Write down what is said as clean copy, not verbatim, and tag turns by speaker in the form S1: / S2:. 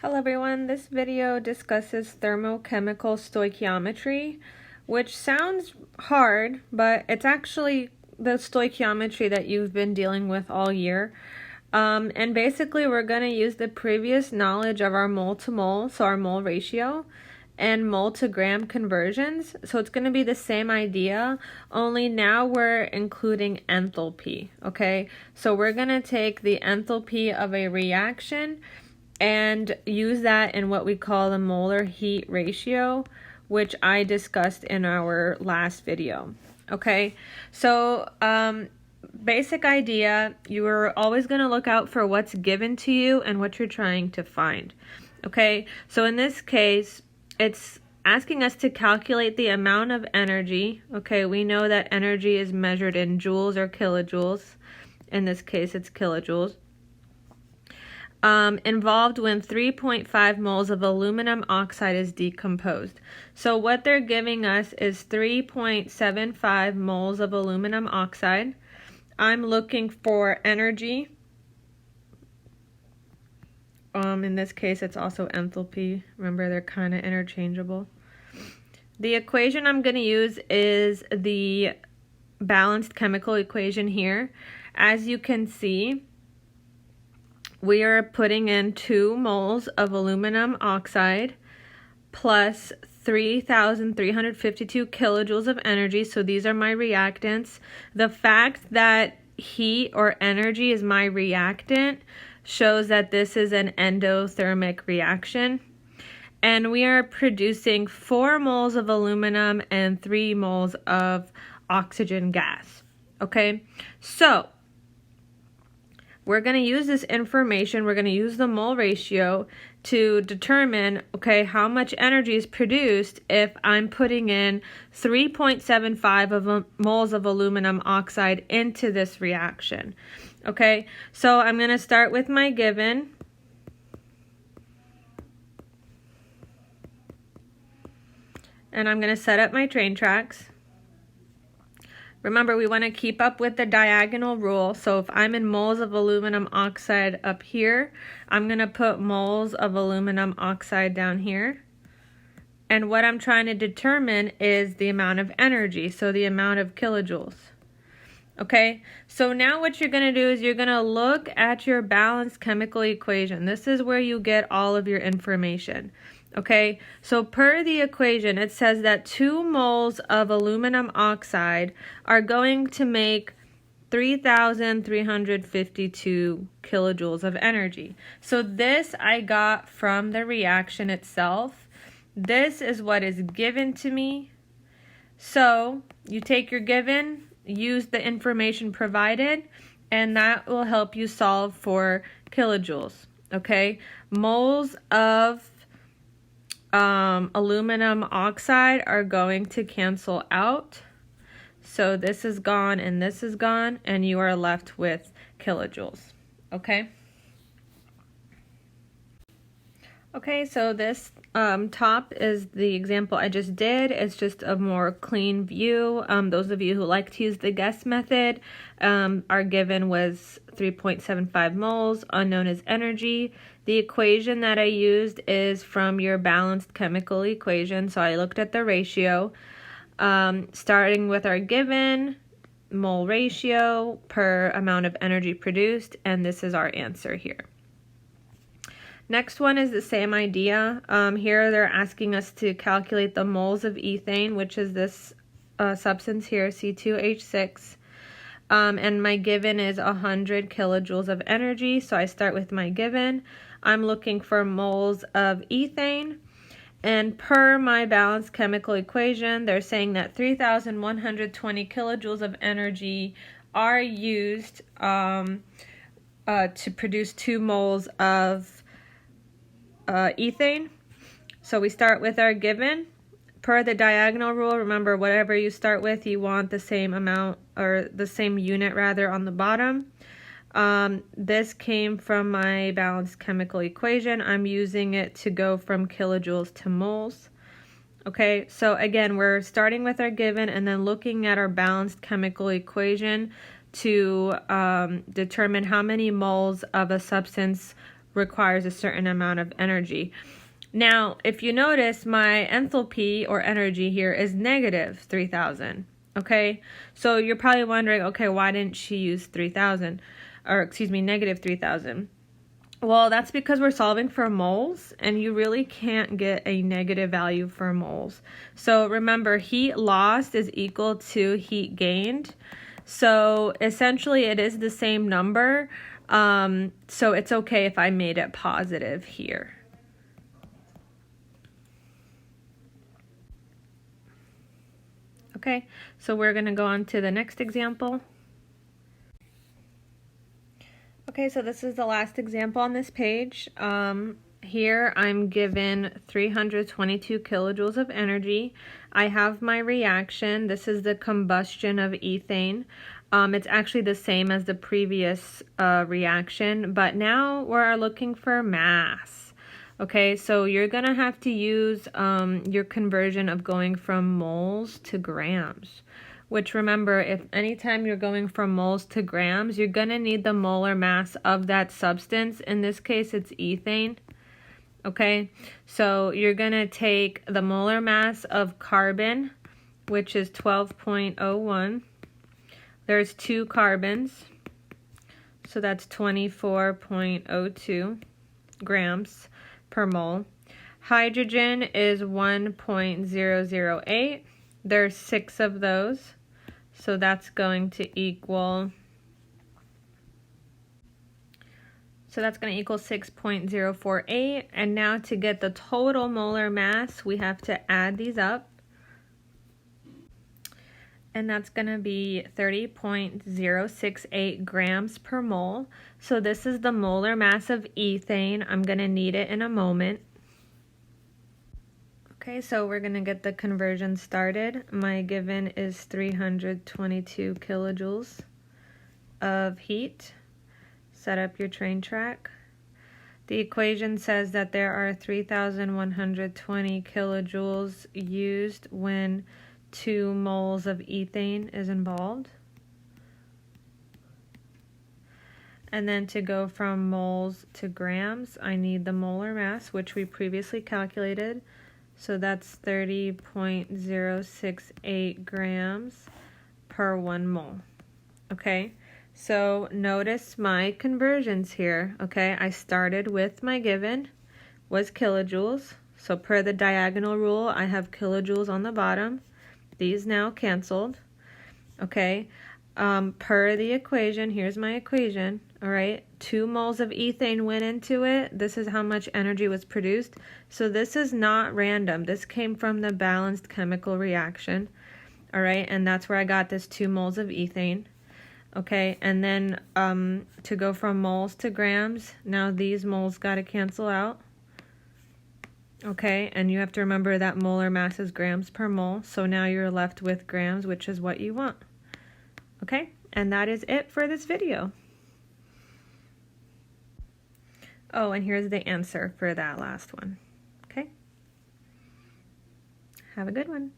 S1: Hello everyone, this video discusses thermochemical stoichiometry, which sounds hard, but it's actually the stoichiometry that you've been dealing with all year. And basically we're going to use the previous knowledge of our mole to mole, so our mole ratio, and mole to gram conversions. So it's going to be the same idea, only now we're including enthalpy, okay? So we're going to take the enthalpy of a reaction and use that in what we call the molar heat ratio, which I discussed in our last video. Okay, so basic idea, you are always going to look out for what's given to you and what you're trying to find. Okay, so in this case, it's asking us to calculate the amount of energy. Okay, we know that energy is measured in joules or kilojoules. In this case, it's kilojoules. Involved when 3.5 moles of aluminum oxide is decomposed. So what they're giving us is 3.75 moles of aluminum oxide. I'm looking for energy. In this case, it's also enthalpy. Remember, they're kind of interchangeable. The equation I'm going to use is the balanced chemical equation here. As you can see, we are putting in 2 moles of aluminum oxide plus 3,352 kilojoules of energy. So these are my reactants. The fact that heat or energy is my reactant shows that this is an endothermic reaction. And we are producing 4 moles of aluminum and 3 moles of oxygen gas. Okay, so we're going to use this information, we're going to use the mole ratio to determine, okay, how much energy is produced if I'm putting in 3.75 moles of aluminum oxide into this reaction. Okay, so I'm going to start with my given. And I'm going to set up my train tracks. Remember, we want to keep up with the diagonal rule. So if I'm in moles of aluminum oxide up here, I'm going to put moles of aluminum oxide down here. And what I'm trying to determine is the amount of energy, so the amount of kilojoules. Okay, so now what you're going to do is you're going to look at your balanced chemical equation. This is where you get all of your information. Okay, so per the equation, it says that 2 moles of aluminum oxide are going to make 3,352 kilojoules of energy. So this I got from the reaction itself. This is what is given to me. So you take your given, use the information provided, and that will help you solve for kilojoules. Okay, moles of aluminum oxide are going to cancel out. So this is gone and this is gone, and you are left with kilojoules. Okay. Okay, so this top is the example I just did. It's just a more clean view. Those of you who like to use the guess method, our given was 3.75 moles, unknown as energy. The equation that I used is from your balanced chemical equation. So I looked at the ratio, starting with our given mole ratio per amount of energy produced, and this is our answer here. Next one is the same idea. Here they're asking us to calculate the moles of ethane, which is this substance here, C2H6. And my given is 100 kilojoules of energy. So I start with my given. I'm looking for moles of ethane. And per my balanced chemical equation, they're saying that 3,120 kilojoules of energy are used to produce 2 moles of ethane. So we start with our given. Per the diagonal rule, remember, whatever you start with, you want the same amount, or the same unit rather, on the bottom. This came from my balanced chemical equation. I'm using it to go from kilojoules to moles. Okay, so again, we're starting with our given and then looking at our balanced chemical equation to determine how many moles of a substance requires a certain amount of energy. Now, if you notice, my enthalpy or energy here is negative 3,000. Okay, so you're probably wondering, okay, why didn't she use 3,000? Or excuse me, negative 3,000. Well, that's because we're solving for moles, and you really can't get a negative value for moles. So remember, heat lost is equal to heat gained. So essentially it is the same number. So it's okay if I made it positive here. Okay, so we're going to go on to the next example. Okay, so this is the last example on this page. Here I'm given 322 kilojoules of energy. I have my reaction. This is the combustion of ethane. It's actually the same as the previous reaction, but now we're looking for mass. Okay, so you're going to have to use your conversion of going from moles to grams. Which, remember, if anytime you're going from moles to grams, you're going to need the molar mass of that substance. In this case, it's ethane. Okay, so you're going to take the molar mass of carbon, which is 12.01. There's 2 carbons, so that's 24.02 grams per mole. Hydrogen is 1.008. There's 6 of those, so that's going to equal 6.048. And now to get the total molar mass, we have to add these up. And that's going to be 30.068 grams per mole. So this is the molar mass of ethane. I'm going to need it in a moment. Okay, so we're going to get the conversion started. My given is 322 kilojoules of heat. Set up your train track. The equation says that there are 3,120 kilojoules used when 2 moles of ethane is involved. And then to go from moles to grams, I need the molar mass, which we previously calculated. So that's 30.068 grams per 1 mole. Okay, so notice my conversions here. Okay, I started with my given was kilojoules. So per the diagonal rule, I have kilojoules on the bottom. These now canceled. Okay, per the equation, here's my equation. All right, 2 moles of ethane went into it. This is how much energy was produced. So this is not random. This came from the balanced chemical reaction. All right, and that's where I got this 2 moles of ethane. Okay, and then to go from moles to grams, now these moles got to cancel out. Okay, and you have to remember that molar mass is grams per mole. So now you're left with grams, which is what you want. Okay, and that is it for this video. Oh, and here's the answer for that last one. Okay, have a good one.